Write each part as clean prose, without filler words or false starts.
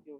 क्यों?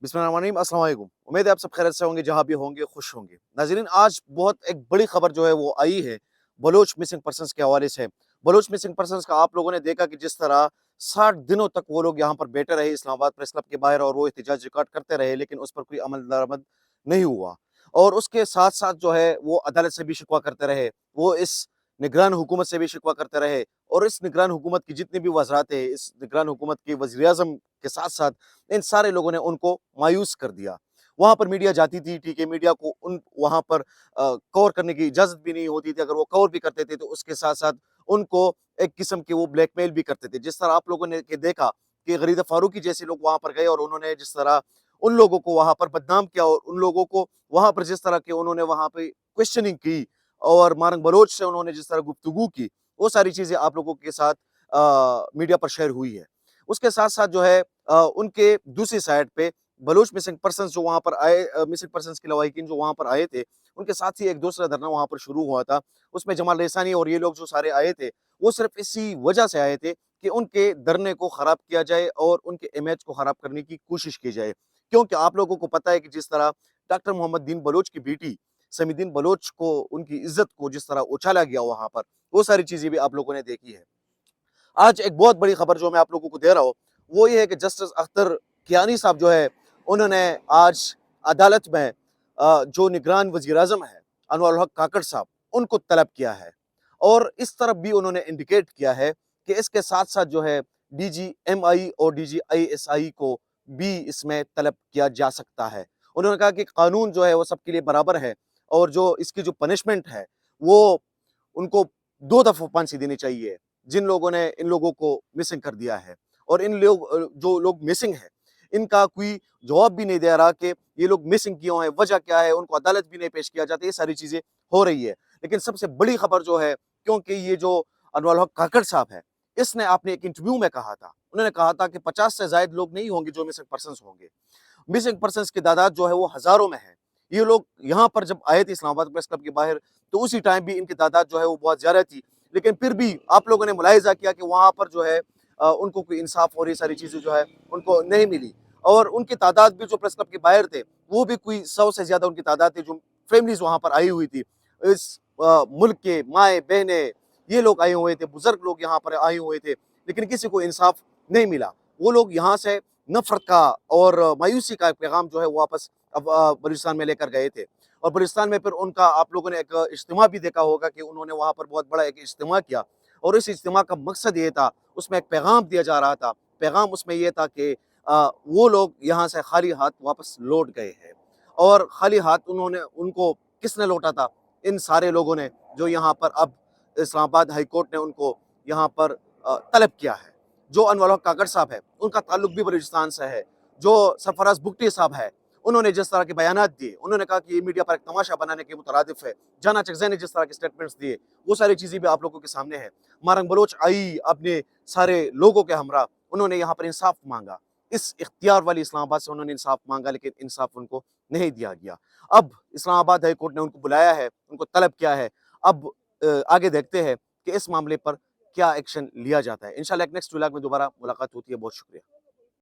बिस्मिल्लाहिर्रहमानिर्रहीम, अस्सलाम वालेकुम। उम्मीद है आप सब खैरियत से होंगे, जहाँ भी होंगे खुश होंगे। नाज़रीन, आज बहुत एक बड़ी खबर जो है वो आई है बलोच मिसिंग पर्सन्स के हवाले से। बलोच मिसिंग पर्सन्स का आप लोगों ने देखा कि जिस तरह 60 दिनों तक वो लोग यहाँ पर बैठे रहे इस्लामाबाद प्रेस क्लब के बाहर और वो एहतजाज रिकॉर्ड करते रहे, लेकिन उस पर कोई अमल दरामद नहीं हुआ। और उसके साथ साथ जो है वो अदालत से भी शिकवा करते रहे, वो इस निगरान हुकूमत से भी शिकवा करते रहे, और इस निगरान हुकूमत की जितनी भी वज़रात है, इस निगरान हुकूमत की वज़ीर आज़म के साथ साथ इन सारे लोगों ने उनको मायूस कर दिया। वहाँ पर मीडिया जाती थी, ठीक है, मीडिया को उन वहाँ पर कवर करने की इजाज़त भी नहीं होती थी। अगर वो कवर भी करते थे, तो उसके साथ-साथ उनको एक किस्म की वो ब्लैकमेल भी करते थे। जिस तरह आप लोगों ने के देखा कि गरीदा फ़ारूकी जैसे लोग वहाँ पर गए और उन्होंने जिस तरह उन लोगों को वहाँ पर बदनाम किया, और उन लोगों को वहाँ पर जिस तरह के उन्होंने वहाँ पे क्वेश्चनिंग की और मारंग बलोच से उन्होंने जिस तरह गुफ्तगू की, वो सारी चीज़ें आप लोगों के साथ मीडिया पर शेयर हुई है। उसके साथ-साथ जो है उनके दूसरी साइड पे बलूच मिसिंग पर्सन्स जो वहाँ पर आए, मिसिंग पर्सन्स के लवाहिकीन जो वहाँ पर आए थे, उनके साथ ही एक दूसरा धरना वहाँ पर शुरू हुआ था। उसमें जमाल रेसानी और ये लोग जो सारे आए थे, वो सिर्फ़ इसी वजह से आए थे कि उनके धरने को ख़राब किया जाए और उनके इमेज को ख़राब करने की कोशिश की जाए। क्योंकि आप लोगों को पता है कि जिस तरह डॉक्टर मोहम्मद दीन बलोच की बेटी समीदीन बलोच को, उनकी इज़्ज़त को जिस तरह उछाला गया वहाँ पर, वो सारी चीज़ें भी आप लोगों ने देखी है। आज एक बहुत बड़ी खबर जो मैं आप लोगों को दे रहा हूँ, वो ये है कि जस्टिस अख्तर कियानी साहब जो है, उन्होंने आज अदालत में जो निगरान वज़ीर-ए-आज़म है, अनवर अल हक काकड़ साहब, उनको तलब किया है। और इस तरफ भी उन्होंने इंडिकेट किया है कि इसके साथ-साथ जो है डीजीएमआई और डीजीआईएसआई को भी इसमें तलब किया जा सकता है। उन्होंने कहा कि कानून जो है वो सबके लिए बराबर है, और जो इसकी जो पनिशमेंट है, वो उनको 2 दफ़ा फांसी देनी चाहिए, जिन लोगों ने इन लोगों को मिसिंग कर दिया है। और इन लोग जो लोग मिसिंग हैं, इनका कोई जवाब भी नहीं दे रहा कि ये लोग मिसिंग क्यों हैं, वजह क्या है, उनको अदालत भी नहीं पेश किया जाता, ये सारी चीज़ें हो रही है। लेकिन सबसे बड़ी खबर जो है, क्योंकि ये जो अनवर अल हक काकड़ साहब है, इसने अपने एक इंटरव्यू में कहा था, उन्होंने कहा था कि 50 से ज़ायद लोग नहीं होंगे जो मिसिंग पर्सन्स होंगे। मिसिंग पर्सन्स की तादाद जो है वो हज़ारों में है। ये लोग यहाँ पर जब आए थे इस्लामाबाद प्रेस क्लब के बाहर, तो उसी टाइम भी इनकी तादाद जो है वो बहुत ज़्यादा थी। लेकिन फिर भी आप लोगों ने मुलाहिज़ा किया कि वहाँ पर जो है उनको कोई इंसाफ और ये सारी चीज़ें जो है उनको नहीं मिली। और उनकी तादाद भी जो प्रेस क्लब के बाहर थे, वो भी कोई 100 से ज़्यादा उनकी तादाद थी, जो फैमिलीज़ वहाँ पर आई हुई थी। इस मुल्क के माएँ-बहनें, ये लोग आए हुए थे, बुज़ुर्ग लोग यहाँ पर आए हुए थे, लेकिन किसी को इंसाफ नहीं मिला। वो लोग यहाँ से नफ़रत का और मायूसी का पैगाम जो है वो वापस अब बलूचिस्तान में लेकर गए थे। और बलूचिस्तान में फिर उनका आप लोगों ने एक इज्तिमा भी देखा होगा कि उन्होंने वहाँ पर बहुत बड़ा एक इज्तिमा किया, और इस इज्तिमा का मकसद ये था, उसमें एक पैगाम दिया जा रहा था। पैगाम उसमें ये था कि वो लोग यहाँ से खाली हाथ वापस लौट गए हैं। और खाली हाथ उन्होंने उनको किसने लौटा था? इन सारे लोगों ने, जो यहाँ पर अब इस्लामाबाद हाई कोर्ट ने उनको यहाँ पर तलब किया है। जो अनवर हक काकड़ साहब है, उनका ताल्लुक भी बलूचिस्तान से है। जो सरफराज बुगटी साहब है, उन्होंने जिस तरह के बयानात दिए, उन्होंने कहा कि ये मीडिया पर एक तमाशा बनाने के मुतरादिफ है। जाना चकज़ई ने जिस तरह के स्टेटमेंट्स दिए, वो सारी चीज़ें भी आप लोगों के सामने है। मारंग बलोच आई अपने सारे लोगों के हमरा, उन्होंने यहाँ पर इंसाफ मांगा। इस इख्तियार वाली इस्लामाबाद से उन्होंने इंसाफ मांगा, लेकिन इंसाफ उनको नहीं दिया गया। अब इस्लामाबाद हाई कोर्ट ने उनको बुलाया है, उनको तलब किया है। अब आगे देखते हैं कि इस मामले पर क्या एक्शन लिया जाता है। इंशाल्लाह एक नेक्स्ट व्लॉग में दोबारा मुलाकात होती है। बहुत शुक्रिया।